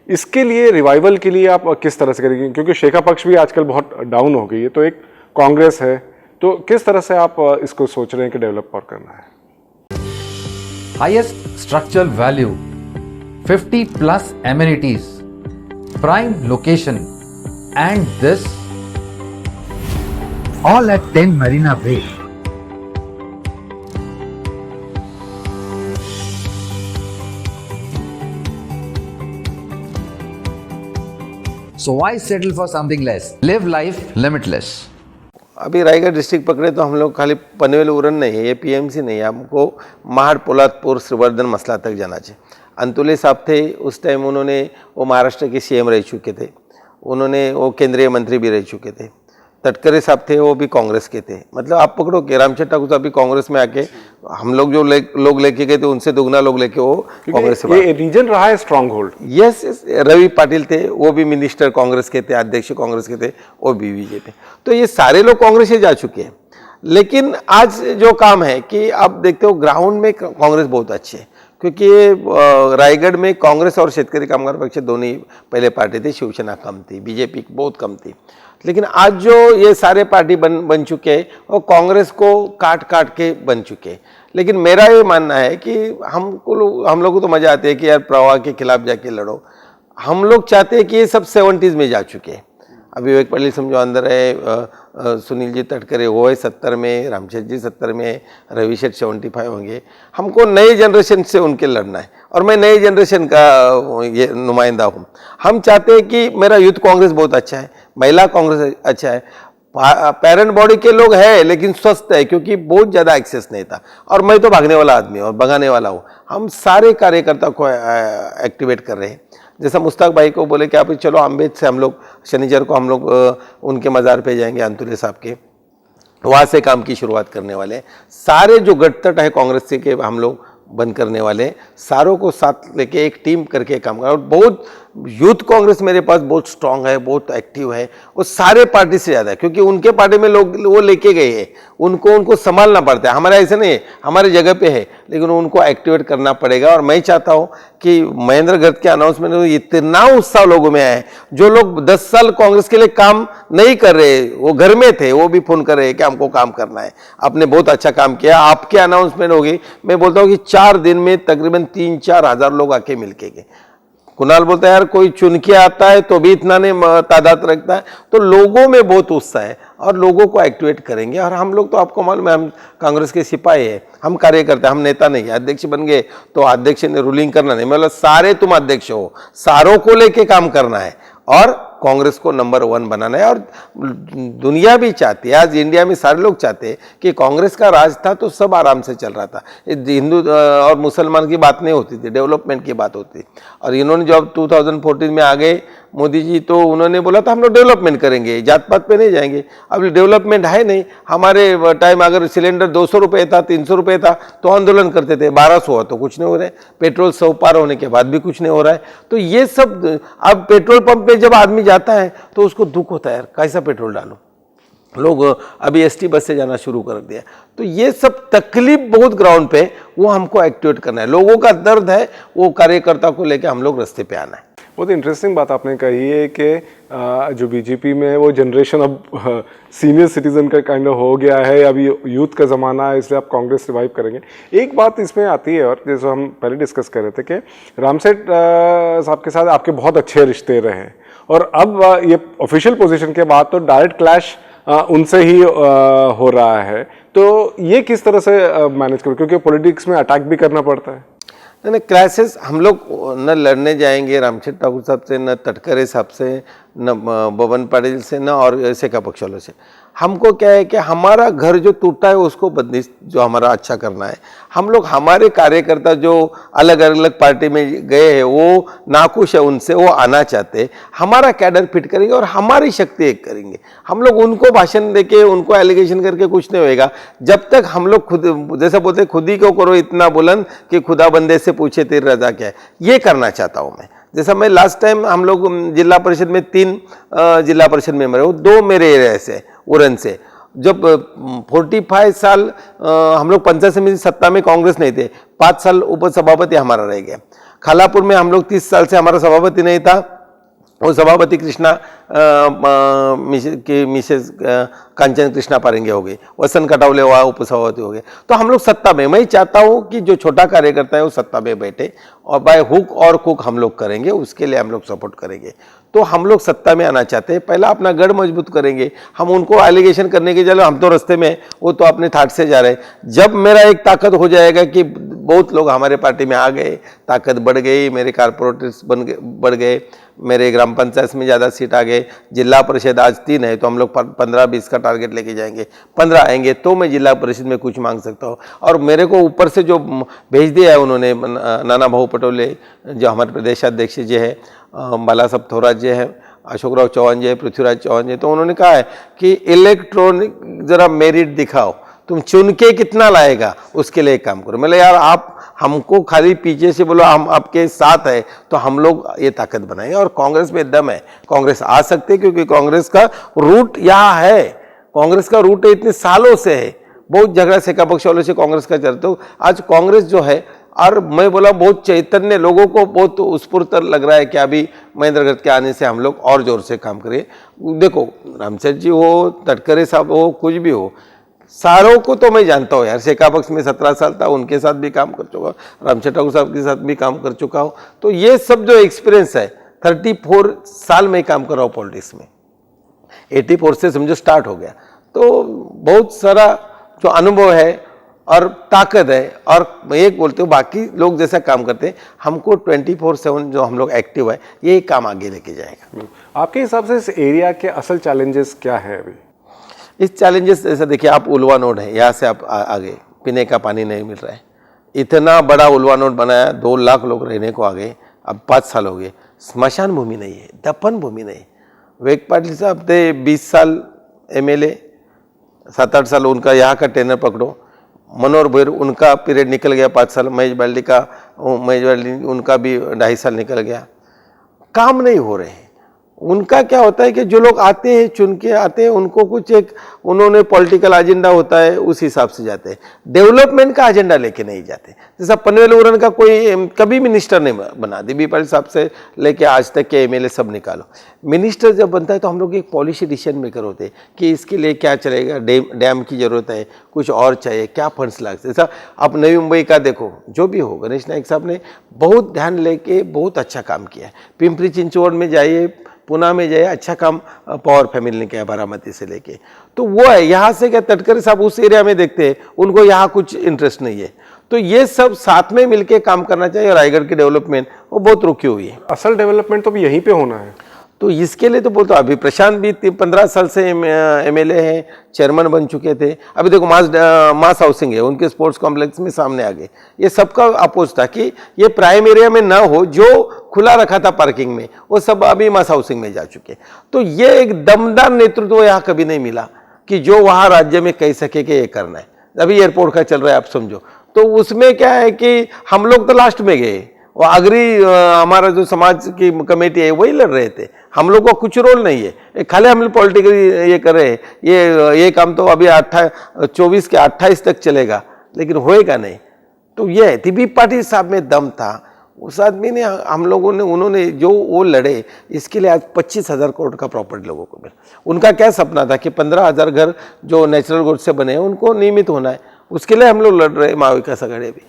इसके लिए रिवाइवल के लिए आप किस तरह से करेंगे, क्योंकि शेखा पक्ष भी आजकल बहुत डाउन हो गई है, तो एक कांग्रेस है, तो किस तरह से आप इसको सोच रहे हैं कि डेवलप और करना है? Highest structural value, 50+ amenities, prime location, and this all at 10 Marina Bay. So why settle for something less? Live life limitless. अभी रायगढ़ डिस्ट्रिक्ट पकड़े तो हम लोग खाली पनवेल उरण नहीं है, ये PMC नहीं है, हमको महाड़, पोलादपुर, श्रीवर्धन, मसला तक जाना चाहिए। अंतुले साहब थे उस टाइम, उन्होंने वो महाराष्ट्र के CM रह चुके थे, उन्होंने वो केंद्रीय मंत्री भी रह चुके थे। तटकरे साहब थे, वो भी कांग्रेस के थे। मतलब आप पकड़ो कि रामचंद्र ठाकुर साहब भी कांग्रेस में आके, हम लोग जो लोग लेके गए थे उनसे दुगना लोग लेके वो कांग्रेस से। ये रीजन रहा है strong hold. Yes, Ravi Patil थे, वो भी मिनिस्टर कांग्रेस के थे, अध्यक्ष कांग्रेस के थे, वो भी बीजेपी। तो ये सारे लोग कांग्रेस से जा चुके हैं। लेकिन आज जो काम है कि आप देखते हो ग्राउंड में कांग्रेस बहुत अच्छी है, क्योंकि रायगढ़ में कांग्रेस और शेतकरी कामगार पक्ष दोनों ही पहले पार्टी थी, शिवसेना कम थी, बीजेपी बहुत कम थी। लेकिन आज जो ये सारे पार्टी बन चुके हैं, वो कांग्रेस को काट काट के बन चुके हैं। लेकिन मेरा ये मानना है कि हम लोग को तो मजा आती है कि यार प्रवाह के खिलाफ जाके लड़ो। हम लोग चाहते हैं कि ये सब 70s में जा चुके हैं। अभी विवेक पाटिल समझो अंदर है, सुनील जी तटकरे वो है 70 में, रामचंद्र जी 70 में, रवि शेठ 75 होंगे। हमको नए जनरेशन से उनके लड़ना है, और मैं नई जनरेशन का ये नुमाइंदा हूँ। हम चाहते हैं कि मेरा यूथ कांग्रेस बहुत अच्छा है, महिला कांग्रेस अच्छा है, पेरेंट बॉडी के लोग हैं लेकिन स्वस्थ है, क्योंकि बहुत ज़्यादा एक्सेस नहीं था। और मैं तो भागने वाला आदमी और भगाने वाला हूँ। हम सारे कार्यकर्ता को एक्टिवेट कर रहे हैं। जैसा मुश्ताक भाई को बोले कि आप चलो अम्बेद से हम लोग शनिवार को हम लोग उनके मज़ार पे जाएंगे, अंतुले साहब के, वहाँ से काम की शुरुआत करने वाले हैं। सारे जो गठतट है कांग्रेस से के हम लोग बंद करने वाले, सारों को साथ लेके एक टीम करके काम कर। और बहुत यूथ कांग्रेस मेरे पास बहुत स्ट्रांग है, बहुत एक्टिव है, वो सारे पार्टी से ज़्यादा है, क्योंकि उनके पार्टी में लोग वो लेके गए हैं, उनको संभालना पड़ता है। हमारा ऐसे नहीं है, हमारे जगह पे है, लेकिन उनको एक्टिवेट करना पड़ेगा। और मैं चाहता हूँ कि महेंद्र गर्ग के अनाउंसमेंट में इतना उत्साह लोगों में आए, जो लोग 10 साल कांग्रेस के लिए काम नहीं कर रहे, वो घर में थे, वो भी फोन कर रहे हैं कि हमको काम करना है। आपने बहुत अच्छा काम किया, आपके अनाउंसमेंट होगी। मैं बोलता हूँ कि 4 दिन में तकरीबन 3-4 हज़ार लोग आके मिल के गए। कुणाल बोलता है यार कोई चुन के आता है तो भी इतना नहीं तादाद रखता है। तो लोगों में बहुत उत्साह है और लोगों को एक्टिवेट करेंगे। और हम लोग तो आपको मालूम है हम कांग्रेस के सिपाही है, हम कार्यकर्ता, हम नेता नहीं है। अध्यक्ष बन गए तो अध्यक्ष ने रूलिंग करना नहीं, मतलब सारे तुम अध्यक्ष हो, सारों को लेके काम करना है और कांग्रेस को नंबर 1 बनाना है। और दुनिया भी चाहती है, आज इंडिया में सारे लोग चाहते हैं कि कांग्रेस का राज था तो सब आराम से चल रहा था, हिंदू और मुसलमान की बात नहीं होती थी, डेवलपमेंट की बात होती। और इन्होंने जब 2014 में आ गए मोदी जी तो उन्होंने बोला था हम लोग डेवलपमेंट करेंगे, जात पात पे नहीं जाएंगे। अब डेवलपमेंट है नहीं। हमारे टाइम अगर सिलेंडर 200 रुपये था, 300 रुपये था तो आंदोलन करते थे, 1200 हुआ तो कुछ नहीं हो रहा है, पेट्रोल 100 पार होने के बाद भी कुछ नहीं हो रहा है। तो ये सब अब पेट्रोल पंप पे जब आदमी जाता है तो उसको दुख होता है यार कैसा पेट्रोल डालो। लोग अभी एसटी बस से जाना शुरू कर दिया। तो ये सब तकलीफ बहुत ग्राउंड पे वो हमको एक्टिवेट करना है, लोगों का दर्द है वो कार्यकर्ता को लेके हम लोग रास्ते पे आना है। बहुत इंटरेस्टिंग बात आपने कही है कि जो बीजेपी में वो जनरेशन अब सीनियर सिटीजन का काइंड हो गया है, अभी यूथ का ज़माना है, इसलिए आप कांग्रेस रिवाइव करेंगे। एक बात इसमें आती है और जैसे हम पहले डिस्कस कर रहे थे कि रामसेठ साहब के साथ आपके बहुत अच्छे रिश्ते रहे और अब ये ऑफिशियल पोजीशन के बाद तो डायरेक्ट क्लैश उनसे ही हो रहा है। तो ये किस तरह से मैनेज करो, क्योंकि पॉलिटिक्स में अटैक भी करना पड़ता है। नहीं, क्राइसिस हम लोग न लड़ने जाएंगे रामसेठ ठाकुर साहब से, न तटकरे साहब से, न बबन पाटिल से, न और ऐसे का पक्ष वालों से। हमको क्या है कि हमारा घर जो टूटा है उसको बदलिश जो हमारा अच्छा करना है। हम लोग हमारे कार्यकर्ता जो अलग अलग पार्टी में गए हैं वो नाखुश है उनसे, वो आना चाहते हैं। हमारा कैडर फिट करेंगे और हमारी शक्ति एक करेंगे। हम लोग उनको भाषण देके उनको एलिगेशन करके कुछ नहीं होएगा जब तक हम लोग खुद, जैसे बोलते खुद ही को करो इतना बुलंद कि खुदा बंदे से पूछे तेरी रजा क्या है। ये करना चाहता हूँ मैं। जैसा मैं लास्ट टाइम हम लोग जिला परिषद में 3 जिला परिषद मेंबर है, 2 मेरे एरिया से उरन से। जब 45 साल हम लोग पंचायत समिति सत्ता में कांग्रेस नहीं थे, 5 साल उप सभापति हमारा रह गया। खालापुर में हम लोग 30 साल से हमारा सभापति नहीं था, वो सभापति कृष्णा मिसेज कांचन कृष्णा पारेंगे हो गए, वसंत कटावले हुआ उपसभापति हो गए। तो हम लोग सत्ता में, मैं चाहता हूँ कि जो छोटा कार्यकर्ता है वो सत्ता में बैठे और बाय हुक और कुक हम लोग करेंगे, उसके लिए हम लोग सपोर्ट करेंगे। तो हम लोग सत्ता में आना चाहते हैं, पहला अपना गढ़ मजबूत करेंगे। हम उनको एलिगेशन करने के चलो हम तो रास्ते में, वो तो अपने थाट से जा रहे हैं। जब मेरा एक ताकत हो जाएगा कि बहुत लोग हमारे पार्टी में आ गए, ताकत बढ़ गई, मेरे कारपोरेटर्स बढ़ गए, मेरे ग्राम पंचायत में ज़्यादा सीट आ गए, जिला परिषद आज 3 है तो हम लोग 15-20 का टारगेट लेके जाएंगे, 15 आएंगे तो मैं जिला परिषद में कुछ मांग सकता हूँ। और मेरे को ऊपर से जो भेज दिया है उन्होंने, नाना भाऊ पटोले जो हमारे प्रदेश अध्यक्ष जी है, बाला साहब थोराट जी है, अशोक राव चौहान जी है, पृथ्वीराज चौहान जी, तो उन्होंने कहा है कि इलेक्ट्रॉनिक जरा मेरिट दिखाओ, तुम चुन के कितना लाएगा उसके लिए एक काम करो। मतलब यार आप हमको खाली पीछे से बोलो हम आपके साथ है तो हम लोग ये ताकत बनाएंगे। और कांग्रेस में दम है, कांग्रेस आ सकते है क्योंकि कांग्रेस का रूट यहाँ है, कांग्रेस का रूट इतने सालों से है। बहुत झगड़ा सेका पक्ष वालों से कांग्रेस का चलते हो, आज कांग्रेस जो है, और मैं बोला बहुत चैतन्य, लोगों को बहुत उत्स्फूर्त लग रहा है कि अभी महेंद्र गर्ग के आने से हम लोग और जोर से काम करें। देखो रामसेठ जी हो, तटकरे साहब हो, कुछ भी हो, सारों को तो मैं जानता हूँ यार। सेका पक्ष में 17 साल था, उनके साथ भी काम कर चुका हूँ, रामसेठ ठाकुर साहब के साथ भी काम कर चुका हूँ। तो ये सब जो एक्सपीरियंस है, 34 साल में काम कर रहा हूँ पॉलिटिक्स में, 84 से समझो स्टार्ट हो गया। तो बहुत सारा जो अनुभव है और ताकत है। और मैं एक बोलते हूँ बाकी लोग जैसा काम करते हैं, हमको 24/7 जो हम लोग एक्टिव है, ये काम आगे लेके जाएगा। आपके हिसाब से इस एरिया के असल चैलेंजेस क्या है अभी? इस चैलेंजेस जैसे देखिए, आप उलवा नोड है, यहाँ से आप आगे पीने का पानी नहीं मिल रहा है। इतना बड़ा उलवा नोड बनाया, 2 लाख लोग रहने को आ गए, अब 5 साल हो गए, स्मशान भूमि नहीं है, दफन भूमि नहीं। वेग पाटिल साहब थे 20 साल MLA, 7-8 साल उनका यहाँ का टेनर पकड़ो। मनोहर भैर उनका पीरियड निकल गया 5 साल, महेश बाल्डी उनका भी 2.5 साल निकल गया। काम नहीं हो रहे हैं। उनका क्या होता है कि जो लोग आते हैं, चुन के आते हैं, उनको कुछ एक उन्होंने पॉलिटिकल एजेंडा होता है, उस हिसाब से जाते हैं। डेवलपमेंट का एजेंडा लेके नहीं जाते। जैसा पनवेल उरण का कोई कभी मिनिस्टर नहीं बना, दीपी पाटिल साहब से लेके आज तक के एमएलए सब निकालो। मिनिस्टर जब बनता है तो हम लोग एक पॉलिसी डिसीजन मेकर होते हैं कि इसके लिए क्या चलेगा, डैम की जरूरत है, कुछ और चाहिए, क्या फंड्स लगते। जैसा आप नवी मुंबई का देखो, जो भी हो, गणेश नाइक साहब ने बहुत ध्यान लेके बहुत अच्छा काम किया है। पिंपरी चिंचवड़ में जाइए, पुणे में जाए, अच्छा काम पवार फैमिली ने किया बारामती से लेके। तो वो है, यहाँ से क्या तटकरे साहब उस एरिया में देखते हैं, उनको यहाँ कुछ इंटरेस्ट नहीं है। तो ये सब साथ में मिलके काम करना चाहिए। और रायगढ़ की डेवलपमेंट वो बहुत रुकी हुई है। असल डेवलपमेंट तो भी यहीं पे होना है। तो इसके लिए तो बोलते अभी प्रशांत भी 15 साल से एमएलए हैं, चेयरमैन बन चुके थे। अभी देखो मास हाउसिंग है, उनके स्पोर्ट्स कॉम्प्लेक्स में सामने आ गए। ये सबका अपोज था कि ये प्राइम एरिया में ना हो, जो खुला रखा था पार्किंग में, वो सब अभी मास हाउसिंग में जा चुके। तो ये एक दमदार नेतृत्व यहाँ कभी नहीं मिला कि जो वहाँ राज्य में कह सके कि ये करना है। अभी एयरपोर्ट का चल रहा है, आप समझो, तो उसमें क्या है कि हम लोग तो लास्ट में गए, और आगरी हमारा जो समाज की कमेटी है वही लड़ रहे थे। हम लोग को कुछ रोल नहीं है, खाली हम लोग पॉलिटिकल ये कर रहे हैं। ये काम तो अभी 24 के 28 तक चलेगा, लेकिन होएगा नहीं। तो ये दीपी पाटिल साहब में दम था। उस आदमी ने, हम लोगों ने, उन्होंने जो वो लड़े, इसके लिए आज 25,000 करोड़ का प्रॉपर्टी लोगों को मिला। उनका क्या सपना था कि 15,000 घर जो नेचुरल गुड से बने हैं उनको नियमित होना है। उसके लिए हम लोग लड़ रहे हैं, महाविकास आघाड़ी भी।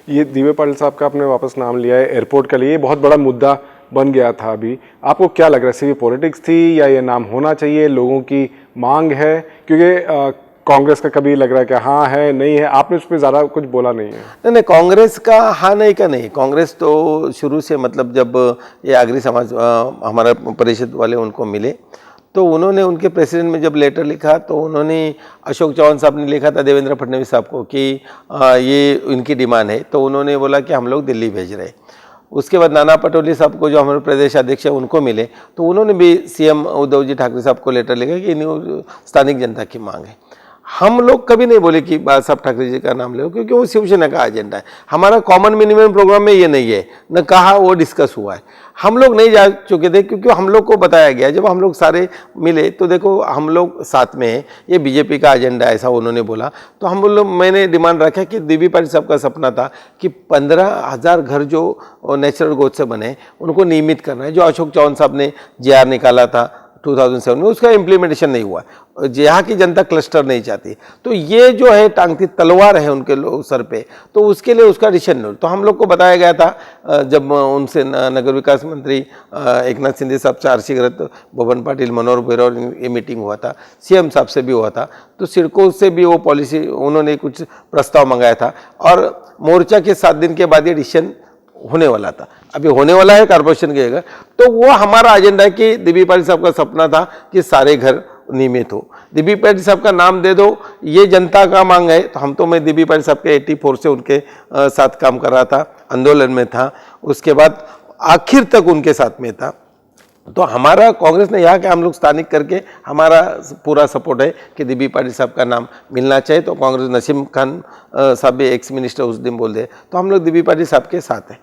ये दीपी पाटिल साहब का आपने वापस नाम लिया है एयरपोर्ट के लिए, ये बहुत बड़ा मुद्दा बन गया था। अभी आपको क्या लग रहा है, सिर्फ पॉलिटिक्स थी या ये नाम होना चाहिए, लोगों की मांग है? क्योंकि कांग्रेस का कभी लग रहा है कि हाँ है, नहीं है, आपने उस पर ज़्यादा कुछ बोला नहीं है। नहीं, कांग्रेस का हाँ नहीं का नहीं। कांग्रेस तो शुरू से, मतलब जब ये आगरी समाज हमारा परिषद वाले उनको मिले, तो उन्होंने उनके प्रेसिडेंट में जब लेटर लिखा, तो उन्होंने अशोक चौहान साहब ने लिखा था देवेंद्र फडणवीस साहब को कि ये इनकी डिमांड है। तो उन्होंने बोला कि हम लोग दिल्ली भेज रहे हैं। उसके बाद नाना पटोले साहब को, जो हमारे प्रदेश अध्यक्ष है, उनको मिले, तो उन्होंने भी सीएम उद्धव जी ठाकरे साहब को लेटर लिखा कि इन स्थानिक जनता की मांग है। हम लोग कभी नहीं बोले कि बाला साहब ठाकरे जी का नाम ले, क्योंकि वो शिवसेना का एजेंडा है। हमारा कॉमन मिनिमम प्रोग्राम में ये नहीं है, न कहा वो डिस्कस हुआ है। हम लोग नहीं जा चुके थे क्योंकि हम लोग को बताया गया। जब हम लोग सारे मिले तो देखो हम लोग साथ में हैं, ये बीजेपी का एजेंडा, ऐसा उन्होंने बोला। तो हम लोग, मैंने डिमांड रखा कि दीपी पाटिल साहब का सपना था कि 15,000 घर जो नेचुरल गोद से बने उनको नियमित करना है। जो अशोक चौहान साहब ने जेआर निकाला था 2007 में, उसका इम्प्लीमेंटेशन नहीं हुआ। यहाँ की जनता क्लस्टर नहीं चाहती। तो ये जो है टांगती तलवार है उनके लोग सर पे, तो उसके लिए उसका डिसीजन नहीं। तो हम लोग को बताया गया था, जब उनसे नगर विकास मंत्री एकनाथ शिंदे साहब से, आरसी गहलोत, भवन पाटिल, मनोहर भैरव, ये मीटिंग हुआ था, सीएम साहब से भी हुआ था। तो सिडको से भी वो पॉलिसी, उन्होंने कुछ प्रस्ताव मंगाया था, और मोर्चा के 7 दिन के बाद ये डिसीजन होने वाला था। अभी होने वाला है कॉर्पोरेशन के घर। तो वो हमारा एजेंडा है कि दीपी पाटिल साहब का सपना था कि सारे घर नियमित हो। दीपी पाटिल साहब का नाम दे दो, ये जनता का मांग है। तो हम तो, मैं दीपी पाटिल साहब के 84 से उनके साथ काम कर रहा था, आंदोलन में था, उसके बाद आखिर तक उनके साथ में था। तो हमारा, कांग्रेस ने यहाँ के हम लोग स्थानिक करके, हमारा पूरा सपोर्ट है कि दीपी पाटिल साहब का नाम मिलना चाहिए। तो कांग्रेस, नसीम खान साहब भी एक्स मिनिस्टर उस दिन बोल दे, तो हम लोग दीपी पाटिल साहब के साथ हैं।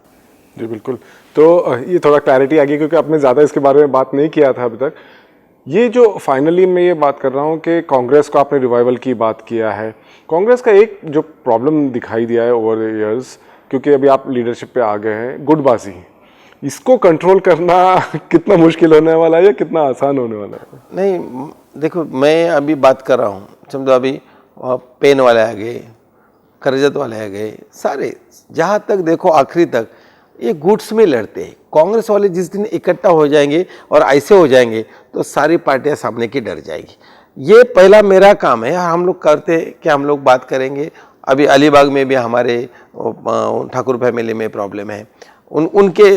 जी बिल्कुल। तो ये थोड़ा क्लैरिटी आ गई, क्योंकि आपने ज़्यादा इसके बारे में बात नहीं किया था अभी तक। ये जो फाइनली मैं ये बात कर रहा हूँ कि कांग्रेस को आपने रिवाइवल की बात किया है। कांग्रेस का एक जो प्रॉब्लम दिखाई दिया है ओवर द ईयर्स, क्योंकि अभी आप लीडरशिप पे आ गए हैं, गुटबाजी, इसको कंट्रोल करना कितना मुश्किल होने वाला है या कितना आसान होने वाला है? नहीं, देखो, मैं अभी बात कर रहा हूँ, समझो अभी पेन वाले आ गए, करजत वाले आ गए, सारे जहाँ तक देखो आखिरी तक ये गुट्स में लड़ते हैं। कांग्रेस वाले जिस दिन इकट्ठा हो जाएंगे और ऐसे हो जाएंगे तो सारी पार्टियां सामने की डर जाएगी। ये पहला मेरा काम है। हम लोग करते कि हम लोग बात करेंगे। अभी अलीबाग में भी हमारे ठाकुर फैमिली में प्रॉब्लम है, उनके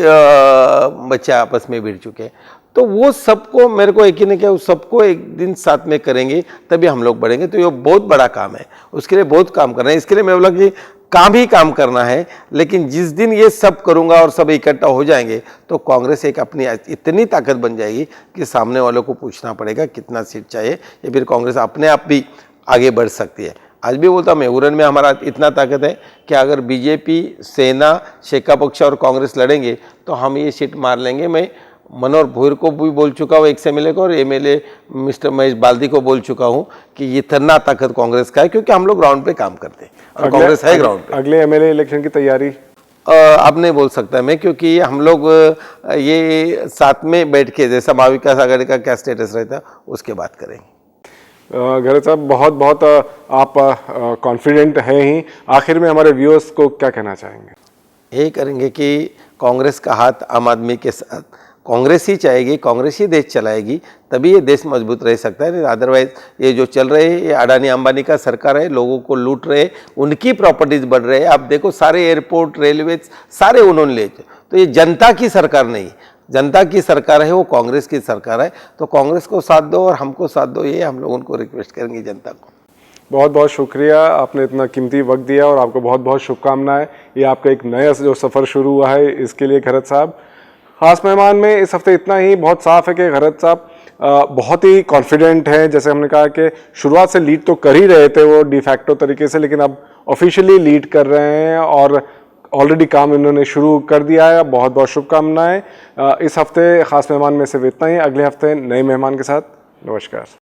बच्चे आपस में भिड़ चुके हैं। तो वो सबको, मेरे को यकीन है कि वो सबको एक दिन साथ में करेंगे, तभी हम लोग बढ़ेंगे। तो ये बहुत बड़ा काम है, उसके लिए बहुत काम करना है। इसके लिए मैं बोला कि काम ही काम करना है, लेकिन जिस दिन ये सब करूंगा और सब इकट्ठा हो जाएंगे तो कांग्रेस एक अपनी इतनी ताकत बन जाएगी कि सामने वालों को पूछना पड़ेगा कितना सीट चाहिए, या फिर कांग्रेस अपने आप भी आगे बढ़ सकती है। आज भी बोलता मैं, उरण में हमारा इतना ताकत है कि अगर बीजेपी, सेना, शेका पक्ष और कांग्रेस लड़ेंगे तो हम ये सीट मार लेंगे। मैं मनोहर भोईर को भी बोल चुका हूँ, एक्स एमएलए को, और एमएलए मिस्टर महेश बाल्दी को बोल चुका हूँ कि ये इतना ताकत कांग्रेस का है, क्योंकि हम लोग ग्राउंड पे काम करते हैं और कांग्रेस है ग्राउंड पे। अगले एमएलए इलेक्शन की तैयारी अब नहीं बोल सकता मैं, क्योंकि हम लोग ये साथ में बैठ के, जैसा महाविकास आघाड़ी का क्या स्टेटस रहता उसके बात करेंगे। घरत साहब, बहुत बहुत आप कॉन्फिडेंट हैं ही। आखिर में हमारे व्यूअर्स को क्या कहना चाहेंगे? यही करेंगे कि कांग्रेस का हाथ आम आदमी के साथ, कांग्रेस ही चाहेगी, कांग्रेस ही देश चलाएगी, तभी ये देश मजबूत रह सकता है। अदरवाइज ये जो चल रहे हैं, ये अडानी अंबानी का सरकार है, लोगों को लूट रहे, उनकी प्रॉपर्टीज बढ़ रहे हैं। आप देखो सारे एयरपोर्ट, रेलवे सारे उन्होंने ले, तो ये जनता की सरकार नहीं, जनता की सरकार है, वो कांग्रेस की सरकार है। तो कांग्रेस को साथ दो और हमको साथ दो, ये हम लोग उनको रिक्वेस्ट करेंगे जनता को। बहुत बहुत शुक्रिया, आपने इतना कीमती वक्त दिया और आपको बहुत बहुत शुभकामनाएं। ये आपका एक नया जो सफ़र शुरू हुआ है, इसके लिए घरत साहब। खास मेहमान में इस हफ्ते इतना ही। बहुत साफ है कि घरत साहब बहुत ही कॉन्फिडेंट हैं। जैसे हमने कहा कि शुरुआत से लीड तो कर ही रहे थे वो डिफैक्टो तरीके से, लेकिन अब ऑफिशियली लीड कर रहे हैं और ऑलरेडी काम इन्होंने शुरू कर दिया है। बहुत बहुत शुभकामनाएं। इस हफ्ते खास मेहमान में सिर्फ इतना ही। अगले हफ्ते नए मेहमान के साथ। नमस्कार।